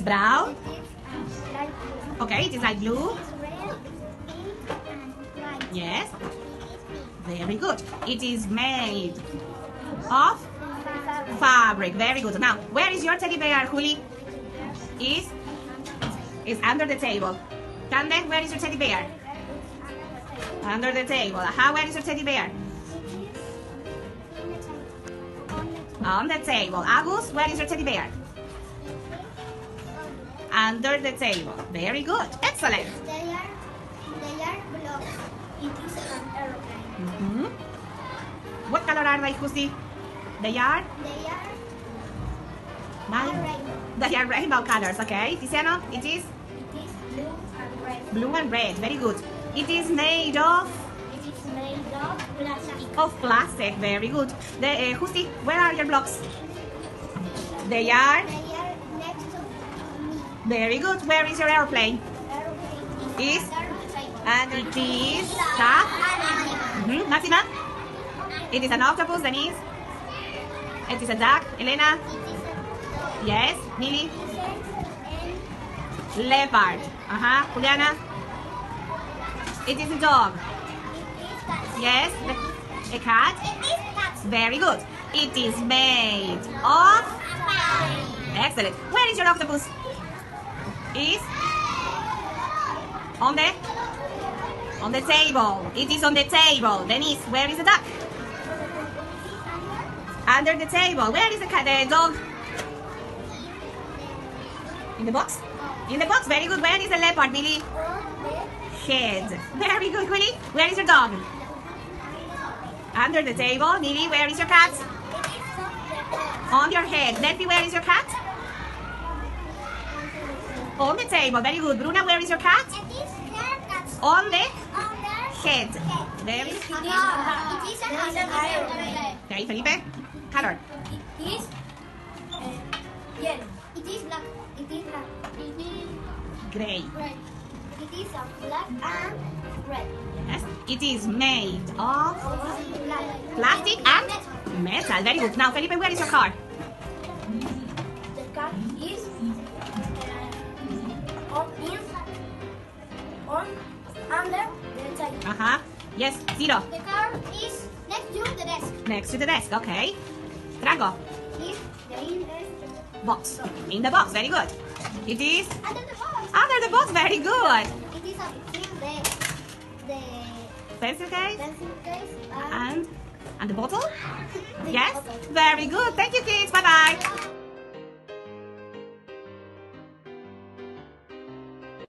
is brown. Light blue. Okay, it is light blue. It's red, pink, and white. Yes. Very good. It is made of fabric. Very good. Now, where is your teddy bear, Juli? Is under the table. Cande, where is your teddy bear? Under the table. Aha, where is your teddy bear? On the table. Agus, where is your teddy bear? Under the table. Very good. Excellent. They are blocks. It is an aeroplane. What color are they, Justi? They are? They are rainbow colors, okay? Tiziano, it is? It is blue and red. Blue and red. Very good. It is made of? It is made of plastic. Of plastic. Very good. Justi, where are your blocks? They are? They are next to me. Very good. Where is your airplane? Aeroplane Is? under the table. And it is? Sa? Maxima? It is an octopus, Denise? It is a duck, Elena? Yes, Nili? Leopard. Juliana? It is a dog. Yes, a cat? Very good. It is made of? Excellent. Where is your octopus? Is? On the table. It is on the table. Denise, where is the duck? Under the table. Where is the cat? The dog? In the box? In the box. Very good. Where is the leopard, Billy? Head. Very good, Willy. Where is your dog? Under the table. Nili, where is your cat? On your head. Nelly, where is your cat? On the table. Very good. Bruna, where is your cat? On the head. Very It is an aeroplane. Okay, Felipe. Color. It is yellow. It is black. It is black. It is Gray. red. It is a black and red. Yes. It is made of Black. plastic and metal. Very good. Now, Felipe, where is your car? The car is on under the table. Yes, Zero. The car is next to the desk. Next to the desk. Okay. Drago. Is in the Box. In the box. Very good. It is under the box. under the box. Very good. It is in the Pencil case. pencil case And the bottle? the Yes. bottle. Very good. Thank you, kids. Bye-bye.